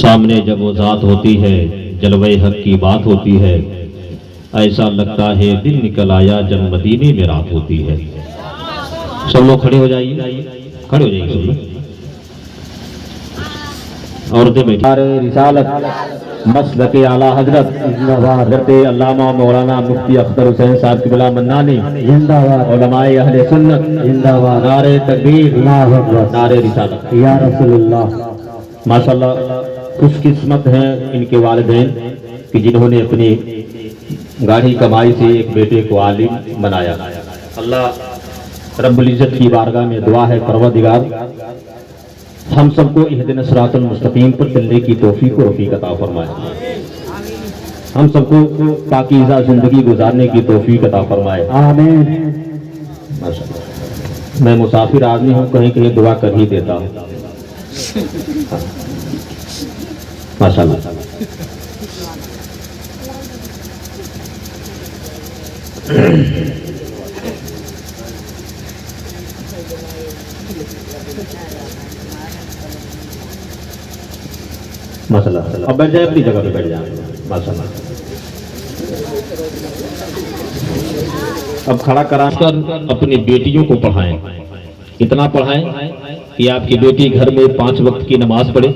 سامنے جب وہ ذات ہوتی ہے جلوہ حق کی بات ہوتی ہے، ایسا لگتا ہے دل نکل آیا جب مدینے میں رات ہوتی ہے۔ سب لوگ کھڑے ہو جائیے، کھڑے ہو جائیے سب لوگ، عورتیں بیٹھی۔ رسالت مسلک اعلیٰ حضرت حضرت علامہ مولانا مفتی اختر حسین صاحب قبلہ منانی زندہ باد، علماء اہل سنت زندہ باد، نعرہ تکبیر، اللہ اکبر، نعرہ رسالت۔ یا رسول اللہ۔ ماشاءاللہ خوش قسمت ہیں ان کے والدین کہ جنہوں نے اپنی گاڑی کمائی سے ایک بیٹے کو عالم بنایا۔ اللہ رب العزت کی بارگاہ میں دعا ہے پروردگار ہم سب کو اہدنا الصراط المستقیم پر چلنے کی توفیق و رفیق عطا فرمائے، ہم سب کو پاکیزہ زندگی گزارنے کی توفیق عطا فرمائے، آمین۔ ماشاءاللہ میں مسافر آدمی ہوں، کہیں کہیں دعا کر ہی دیتا ہوں، ماشاءاللہ۔ ماشاءاللہ اب بیٹھ جائے، اپنی جگہ پہ بیٹھ جائیں، ماشاءاللہ۔ اب کھڑا کرا کر اپنی بیٹیوں کو پڑھائیں، اتنا پڑھائیں کہ آپ کی بیٹی گھر میں 5 وقت کی نماز پڑھے،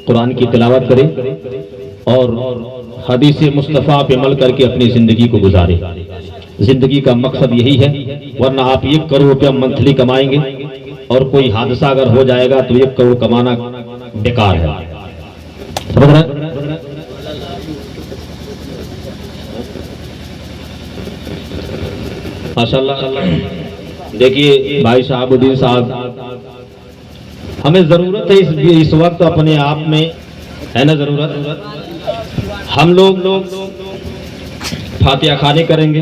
قرآن کی تلاوت کرے اور حدیث مصطفیٰ پہ عمل کر کے اپنی زندگی کو گزارے۔ زندگی کا مقصد یہی ہے، ورنہ آپ 1 کروڑ روپیہ منتھلی کمائیں گے اور کوئی حادثہ اگر ہو جائے گا تو 1 کروڑ کمانا بیکار ہے، سمجھ رہے ہیں؟ ماشاءاللہ دیکھیے بھائی شہاب الدین صاحب، ہمیں ضرورت ہے اس وقت اپنے آپ میں، ہے نا ضرورت، ہم لوگ فاتحہ خوانی کریں گے،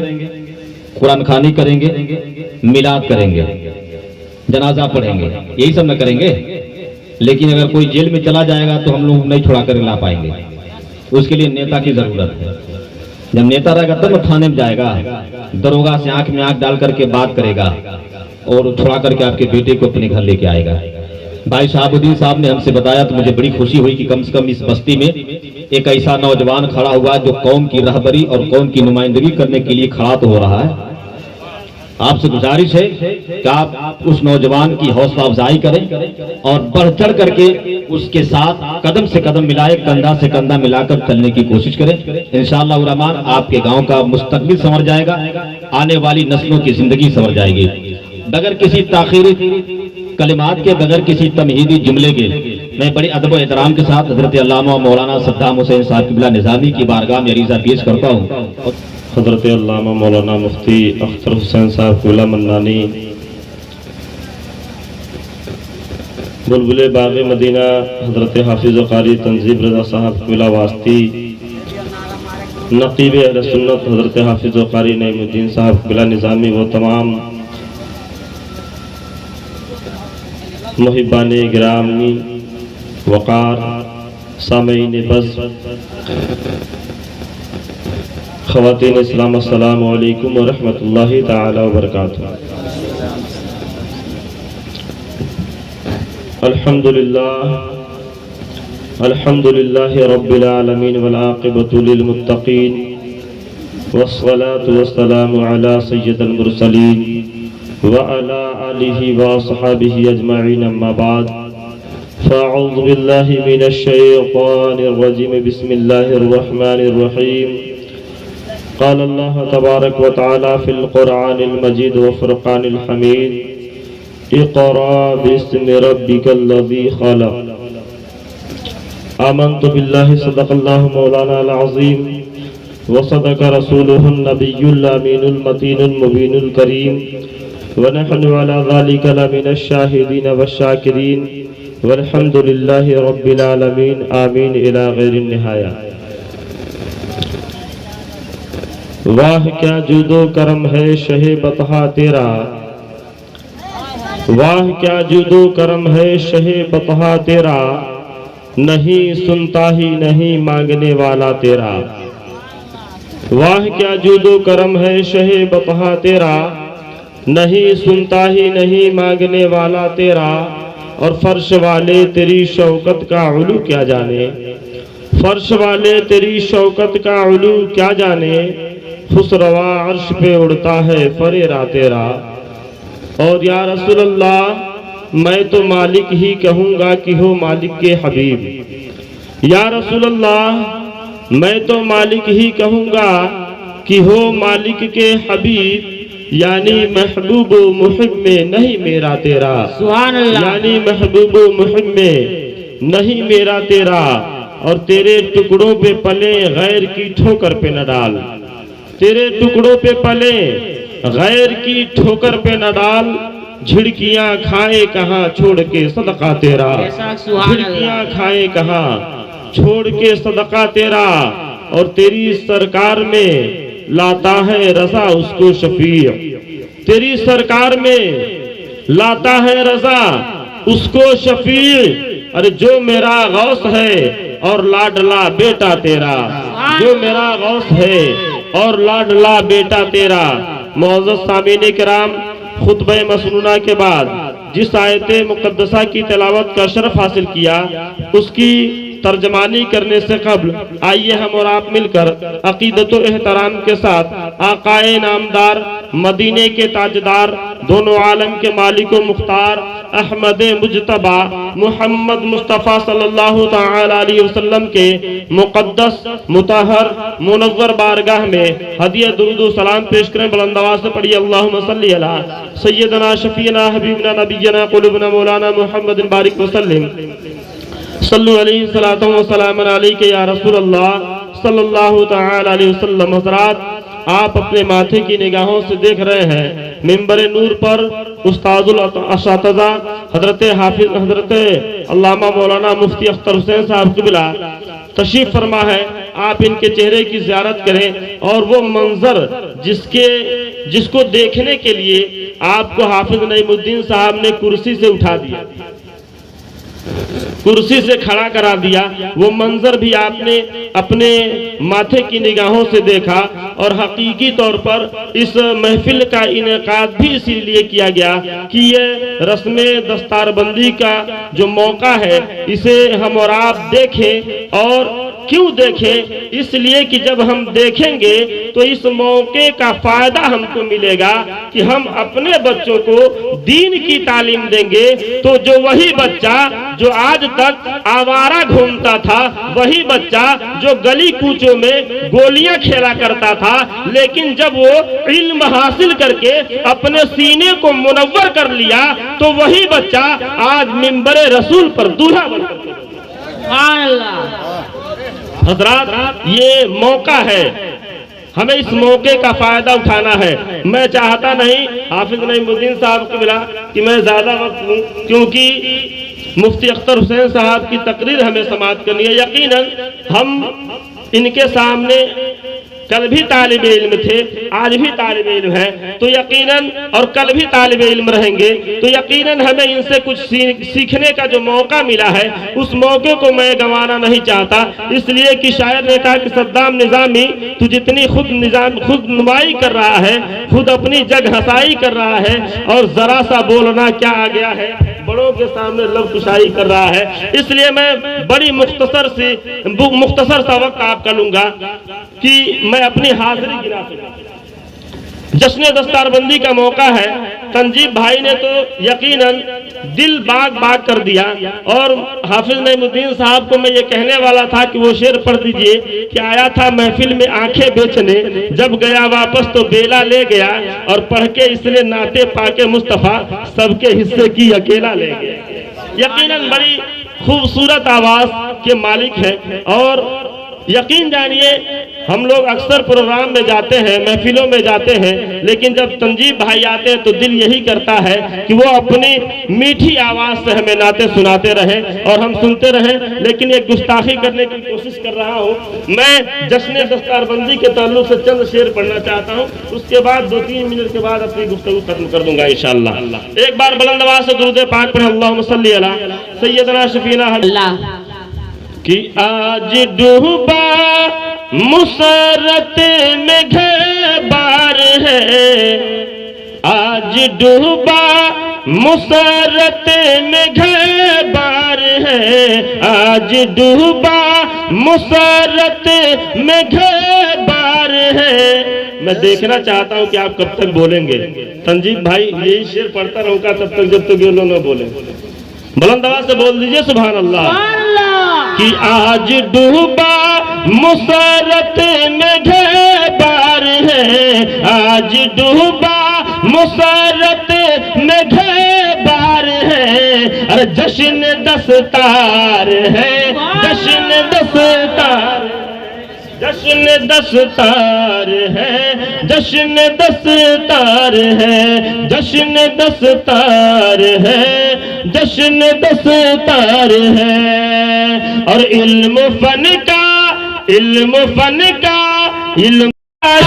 قرآن خوانی کریں گے، میلاد کریں گے، جنازہ پڑھیں گے، یہی سب نہ کریں گے، لیکن اگر کوئی جیل میں چلا جائے گا تو ہم لوگ نہیں چھڑا کر لا پائیں گے، اس کے لیے نیتا کی ضرورت ہے۔ جب نیتا رہے گا تب تھانے میں جائے گا، دروگا سے آنکھ میں آنکھ ڈال کر کے بات کرے گا اور چھڑا کر کے آپ کے بیٹے کو اپنے گھر لے کے آئے گا۔ بھائی شہاب الدین صاحب نے ہم سے بتایا تو مجھے بڑی خوشی ہوئی کہ کم سے کم اس بستی میں ایک ایسا نوجوان کھڑا ہوا جو قوم کی رہبری اور قوم کی نمائندگی کرنے کے لیے کھڑا تو ہو رہا ہے۔ آپ سے گزارش ہے کہ آپ اس نوجوان کی حوصلہ افزائی کریں اور بڑھ چڑھ کر کے اس کے ساتھ قدم سے قدم ملائے، کندھا سے کندھا ملا کر چلنے کی کوشش کریں۔ انشاءاللہ الرحمن آپ کے گاؤں کا مستقبل سنور جائے گا، آنے والی نسلوں کی زندگی سنور جائے گی۔ بغیر کسی تاخیری کلمات کے، بغیر کسی تمہیدی جملے کے، میں بڑی ادب و احترام کے ساتھ حضرت علامہ مولانا صدام حسین صاحب قبلہ نظامی کی بارگاہ میں عریضہ پیش کرتا ہوں۔ حضرت علامہ مولانا مفتی اختر حسین صاحب قبلہ منانی، بلبل باغ مدینہ حضرت حافظ و قاری تنظیم رضا صاحب قبلہ واسطی، نقیب اہل سنت حضرت حافظ و قاری نعیم الدین صاحب قبلہ نظامی، وہ تمام محبان گرامی وقار سامعین بس، خواتین اسلام، السلام علیکم ورحمۃ اللہ تعالی وبرکاتہ۔ الحمدللہ رب العالمین والعاقبۃ للمتقین والصلاة والسلام علی سید المرسلین وعلی آلہ وصحبہ اجمعین، اما بعد فاعوذ باللہ من الشیطان الرجیم، بسم اللہ الرحمن الرحیم۔ قال اللہ تبارک و تعالی فی القرآن المجید وفرقان الحمید، اقرأ باسم ربک الذی خلق۔ آمنت باللہ، صدق اللہ مولانا العظیم وصدق رسولہ النبی الامین المتین المبین الکریم، ونحن علی ذلک لمن الشاہدین والشاکرین، والحمد للہ رب العالمین، آمین الی غیر النہایہ۔ واہ کیا جود و کرم ہے شہ بطحا تیرا، واہ کیا جود و کرم ہے شہ بطحا تیرا، نہیں سنتا ہی نہیں مانگنے والا تیرا۔ واہ کیا جود و کرم ہے شہ بطحا تیرا، نہیں سنتا ہی نہیں مانگنے والا تیرا، اور فرش والے تیری شوکت کا علو کیا جانے، فرش والے تیری شوکت کا علو کیا جانے، خسروا عرش پہ اڑتا ہے فریرا تیرا۔ اور یا رسول اللہ میں تو مالک ہی کہوں گا کہ ہو مالک کے حبیب، یا رسول اللہ میں تو مالک ہی کہوں گا کہ ہو مالک کے حبیب، یعنی محبوب و محب میں نہیں میرا تیرا، سبحان اللہ، یعنی محبوب و محب میں نہیں میرا تیرا۔ اور تیرے ٹکڑوں پہ پلے غیر کی ٹھوکر پہ نہ ڈال، تیرے ٹکڑوں پہ پلے غیر کی ٹھوکر پہ نہ ڈال، جھڑکیاں کھائے کہاں چھوڑ کے صدقہ تیرا، جھڑکیاں کھائے کہاں چھوڑ کے صدقہ تیرا۔ اور تیری سرکار میں لاتا ہے رضا اس کو شفیع، تیری سرکار میں لاتا ہے رضا اس کو شفیع۔ ارے جو میرا غوث ہے اور لاڈلا بیٹا تیرا، جو میرا غوث ہے اور لاڈلا بیٹا تیرا۔ معزز سامعین کرام، خطبہ مسنونہ کے بعد جس آیت مقدسہ کی تلاوت کا شرف حاصل کیا، اس کی ترجمانی کرنے سے قبل آئیے ہم اور آپ مل کر عقیدت و احترام کے ساتھ آقائے نامدار، مدینے کے تاجدار، دونوں عالم کے مالک و مختار، احمد مجتبی محمد مصطفیٰ صلی اللہ تعالی علیہ وسلم کے مقدس مطہر منور بارگاہ میں ہدیہ درود و سلام پیش کریں۔ بلند آواز سے پڑھیے اللہم صلی علی سیدنا شفیعنا حبیبنا نبینا قلوبنا مولانا محمد بارک وسلم۔ صلو علیہ صلاۃ و سلام علیک یا رسول اللہ صلی اللہ تعالی علیہ وسلم۔ حضرات، آپ اپنے ماتھے کی نگاہوں سے دیکھ رہے ہیں منبر نور پر استاد الاساتذہ حضرت حافظ حضرت علامہ مولانا مفتی اختر حسین صاحب قبلہ تشریف فرما ہے۔ آپ ان کے چہرے کی زیارت کریں اور وہ منظر جس کو دیکھنے کے لیے آپ کو حافظ نعیم الدین صاحب نے کرسی سے اٹھا دیا، کرسی سے کھڑا کرا دیا، وہ منظر بھی آپ نے اپنے ماتھے کی نگاہوں سے دیکھا۔ اور حقیقی طور پر اس محفل کا انعقاد بھی اسی لیے کیا گیا کہ یہ رسم دستار بندی کا جو موقع ہے، اسے ہم اور آپ دیکھیں۔ اور کیوں دیکھیں؟ اس لیے کہ جب ہم دیکھیں گے تو اس موقع کا فائدہ ہم کو ملے گا کہ ہم اپنے بچوں کو دین کی تعلیم دیں گے، تو جو وہی بچہ جو آج تک آوارہ گھومتا تھا، وہی بچہ جو گلی کوچوں میں گولیاں کھیلا کرتا تھا، لیکن جب وہ علم حاصل کر کے اپنے سینے کو منور کر لیا، تو وہی بچہ آج منبر رسول پر دولہا بن کر کے۔ سبحان اللہ۔ حضرات، یہ موقع ہے، ہمیں اس موقع کا فائدہ اٹھانا ہے۔ میں چاہتا نہیں حافظ نعیم الدین صاحب قبلہ کہ میں زیادہ وقت لوں، کیونکہ مفتی اختر حسین صاحب کی تقریر ہمیں سماعت کرنی ہے۔ یقیناً ہم ان کے سامنے کل بھی طالب علم تھے، آج بھی طالب علم ہیں، تو یقیناً اور کل بھی طالب علم رہیں گے، تو یقیناً ہمیں ان سے کچھ سیکھنے کا جو موقع ملا ہے، اس موقع کو میں گنوانا نہیں چاہتا۔ اس لیے کہ شاعر نے کہا کہ صدام نظامی تو جتنی خود نمائی کر رہا ہے، خود اپنی جگ ہنسائی کر رہا ہے، اور ذرا سا بولنا کیا آ گیا ہے، بڑوں کے سامنے لب کشائی کر رہا ہے۔ اس لیے میں بڑی مختصر سا وقت آپ کا لوں گا کہ میں اپنی حاضری گنا سکوں۔ جشن دستار بندی کا موقع ہے، تنجیب بھائی نے تو یقیناً دل باغ کر دیا، اور حافظ نعیم الدین صاحب کو میں یہ کہنے والا تھا کہ وہ شعر پڑھ دیجئے کہ آیا تھا محفل میں آنکھیں بیچنے، جب گیا واپس تو بیلا لے گیا، اور پڑھ کے اس نے نعت پاک مصطفیٰ سب کے حصے کی اکیلا لے گیا۔ یقیناً بڑی خوبصورت آواز کے مالک ہے، اور یقین جانیے ہم لوگ اکثر پروگرام میں جاتے ہیں، محفلوں میں جاتے ہیں، لیکن جب تنجیب بھائی آتے ہیں تو دل یہی کرتا ہے کہ وہ اپنی میٹھی آواز سے ہمیں نعتیں سناتے رہیں اور ہم سنتے رہیں، لیکن ایک گستاخی کرنے کی کوشش کر رہا ہوں۔ میں جشن دستار بندی کے تعلق سے چند شعر پڑھنا چاہتا ہوں، اس کے بعد 2-3 منٹ کے بعد اپنی گفتگو ختم کر دوں گا انشاءاللہ۔ ایک بار بلند آواز سے درود پاک پڑھیں، اللہم صلی علی سیدنا شفیعنا اللہ کہ آج ڈوبا مسرت میں گھر بار ہے، آج ڈوبا مسرت میں گھر بار ہے، آج ڈوبا مسرت میں گھر بار ہے۔ میں دیکھنا چاہتا ہوں کہ آپ کب تک بولیں گے۔ سنجیت بھائی یہی شعر پڑھتا رہوں گا تب تک جب تک یہ لوگ نہ بولیں۔ بلند آواز سے بول دیجئے سبحان اللہ۔ سبحان اللہ۔ کہ آج ڈوبا مسرت میں گھر بار ہے، آج ڈوبا مسرت میں گھر بار ہے، ارے جشن دستار ہے، جشن دستار، جشن دستار ہے، جشن دستار ہے، جشن دستار ہے، جشن دستار ہے۔ اور علم فن کا، علم فن کا، علم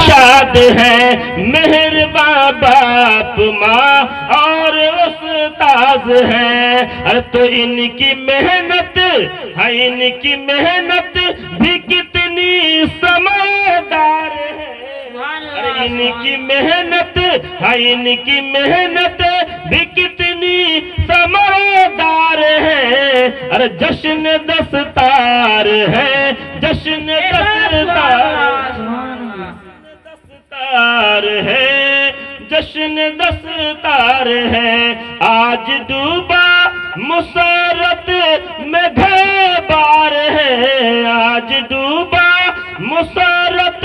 شاد ہے، مہرباں باپ ماں اور استاذ ہے، ارے تو ان کی محنت ہے، ان کی محنت بھی کتنی سمجھدار ہے، ارے ان کی محنت ہے، ان کی محنت بھی کتنی سمجھدار ہے، ارے جشن دستار ہے، جشن دستار ہے، جشن دستار ہے، آج ڈوبا مسرت میں گھر بار ہے، آج ڈوبا مسرت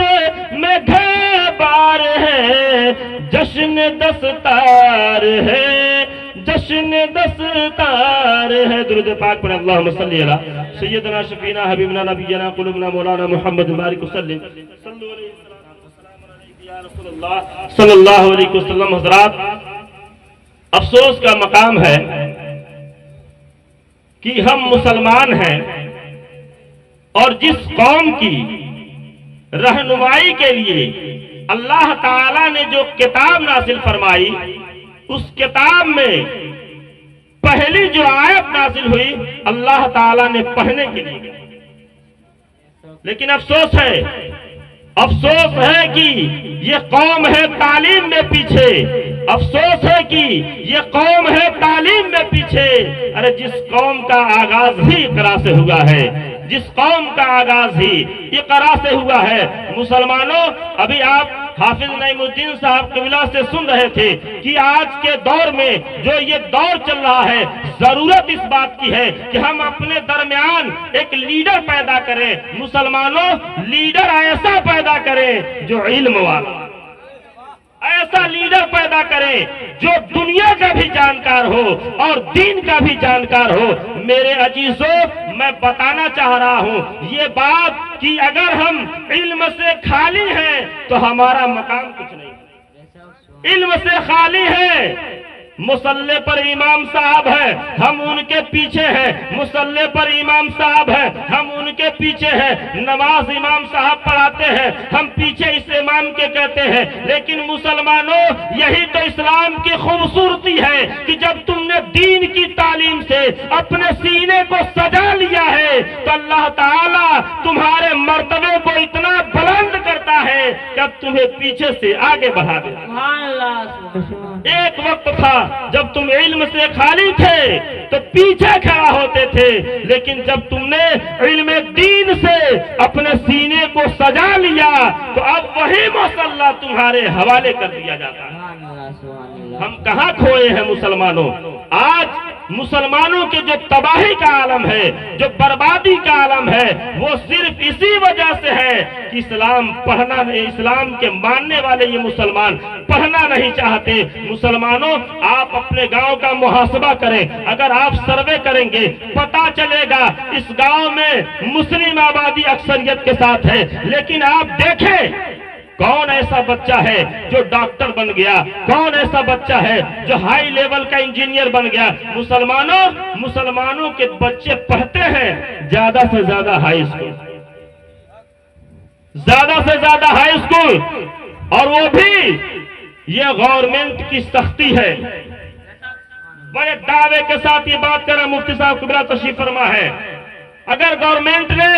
میں گھر بار ہے، جشن دستار ہے، جشن دستار ہے۔ درود پاک پر اللہم صلی علی سیدنا شفینا حبیبنا نبینا قلوبنا مولانا محمد بارک وسلم صلو علیہ یا رسول اللہ صلی اللہ علیہ وسلم۔ حضرات افسوس کا مقام ہے کہ ہم مسلمان ہیں اور جس قوم کی رہنمائی کے لیے اللہ تعالیٰ نے جو کتاب نازل فرمائی، اس کتاب میں پہلی جو آیت نازل ہوئی اللہ تعالیٰ نے پڑھنے کے لیے، لیکن افسوس ہے، افسوس ہے کہ یہ قوم ہے تعلیم میں پیچھے، افسوس ہے کہ یہ قوم ہے تعلیم میں پیچھے۔ ارے جس قوم کا آغاز ہی اقرا سے ہوا ہے، جس قوم کا آغاز ہی اقرا سے ہوا ہے۔ مسلمانوں، ابھی آپ حافظ نعیم الدین صاحب قبلہ سے سن رہے تھے کہ آج کے دور میں جو یہ دور چل رہا ہے، ضرورت اس بات کی ہے کہ ہم اپنے درمیان ایک لیڈر پیدا کریں۔ مسلمانوں، لیڈر ایسا پیدا کریں جو علم والا، ایسا لیڈر پیدا کریں جو دنیا کا بھی جانکار ہو اور دین کا بھی جانکار ہو۔ میرے عزیزوں، میں بتانا چاہ رہا ہوں یہ بات کہ اگر ہم علم سے خالی ہیں تو ہمارا مقام کچھ نہیں۔ علم سے خالی ہے، مصلی پر امام صاحب ہے، ہم ان کے پیچھے ہیں، مصلی پر امام صاحب ہے، ہم ان کے پیچھے ہیں، نماز امام صاحب پڑھاتے ہیں، ہم پیچھے اس امام کے کہتے ہیں۔ لیکن مسلمانوں، یہی تو اسلام کی خوبصورتی ہے کہ جب تم نے دین کی تعلیم سے اپنے سینے کو سجا لیا ہے تو اللہ تعالیٰ تمہارے مرتبے کو اتنا بلند کرتا ہے کہ اب تمہیں پیچھے سے آگے بڑھا دے۔ سبحان اللہ، سبحان اللہ۔ ایک وقت تھا جب تم علم سے خالی تھے تو پیچھے کھڑا ہوتے تھے، لیکن جب تم نے علم دین سے اپنے سینے کو سجا لیا تو اب وہی مصلی تمہارے حوالے کر دیا جاتا ہے۔ سبحان اللہ، سبحان اللہ۔ ہم کہاں کھوئے ہیں مسلمانوں؟ آج مسلمانوں کے جو تباہی کا عالم ہے، جو بربادی کا عالم ہے، وہ صرف اسی وجہ سے ہے کہ اسلام پڑھنا نہیں، اسلام کے ماننے والے یہ مسلمان پڑھنا نہیں چاہتے۔ مسلمانوں، آپ اپنے گاؤں کا محاسبہ کریں، اگر آپ سروے کریں گے پتہ چلے گا اس گاؤں میں مسلم آبادی اکثریت کے ساتھ ہے، لیکن آپ دیکھیں کون ایسا بچہ ہے جو ڈاکٹر بن گیا، کون ایسا بچہ ہے جو ہائی لیول کا انجینئر بن گیا۔ مسلمانوں کے بچے پڑھتے ہیں زیادہ سے زیادہ ہائی اسکول، زیادہ سے زیادہ ہائی اسکول، اور وہ بھی یہ گورنمنٹ کی سختی ہے۔ بڑے دعوے کے ساتھ یہ بات کرا مفتی صاحب قبلہ تشریف فرما ہے، اگر گورنمنٹ نے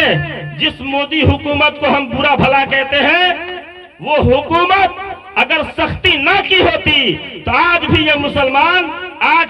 جس مودی حکومت کو ہم برا بھلا کہتے ہیں، وہ حکومت اگر سختی نہ کی ہوتی تو آج بھی یہ مسلمان 8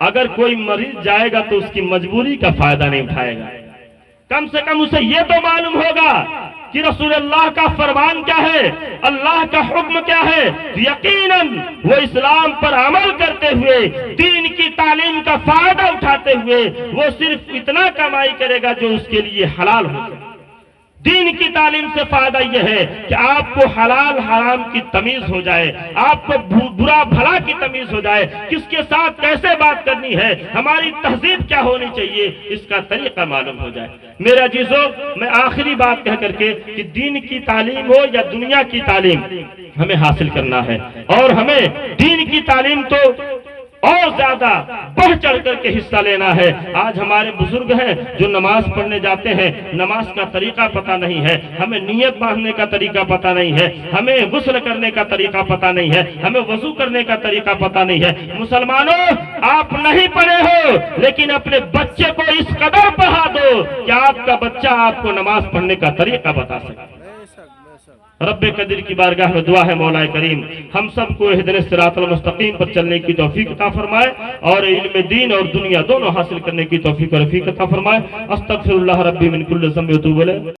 اگر کوئی مریض جائے گا تو اس کی مجبوری کا فائدہ نہیں اٹھائے گا، کم سے کم اسے یہ تو معلوم ہوگا کہ رسول اللہ کا فرمان کیا ہے، اللہ کا حکم کیا ہے، یقیناً وہ اسلام پر عمل کرتے ہوئے دین کی تعلیم کا فائدہ اٹھاتے ہوئے وہ صرف اتنا کمائی کرے گا جو اس کے لیے حلال ہو۔ دین کی تعلیم سے فائدہ یہ ہے کہ آپ کو حلال حرام کی تمیز ہو جائے، آپ کو برا بھلا کی تمیز ہو جائے، کس کے ساتھ کیسے بات کرنی ہے، ہماری تہذیب کیا ہونی چاہیے، اس کا طریقہ معلوم ہو جائے۔ میرے عزیزو، میں آخری بات کہہ کر کے کہ دین کی تعلیم ہو یا دنیا کی تعلیم ہمیں حاصل کرنا ہے، اور ہمیں دین کی تعلیم تو اور زیادہ بڑھ چڑھ کر کے حصہ لینا ہے۔ آج ہمارے بزرگ ہیں جو نماز پڑھنے جاتے ہیں، نماز کا طریقہ پتہ نہیں ہے، ہمیں نیت باندھنے کا طریقہ پتہ نہیں ہے، ہمیں غسل کرنے کا طریقہ پتہ نہیں ہے، ہمیں وضو کرنے کا طریقہ پتہ نہیں ہے۔ مسلمانوں، آپ نہیں پڑھے ہو لیکن اپنے بچے کو اس قدر پڑھا دو کہ آپ کا بچہ آپ کو نماز پڑھنے کا طریقہ بتا سکے۔ رب قدر کی بارگاہ میں دعا ہے مولا کریم ہم سب کو اہدنا الصراط المستقیم پر چلنے کی توفیق عطا فرمائے، اور علم دین اور دنیا دونوں حاصل کرنے کی توفیق اور رفیق عطا فرمائے۔ استغفر اللہ ربی من کل ذنب و اتوب الیہ۔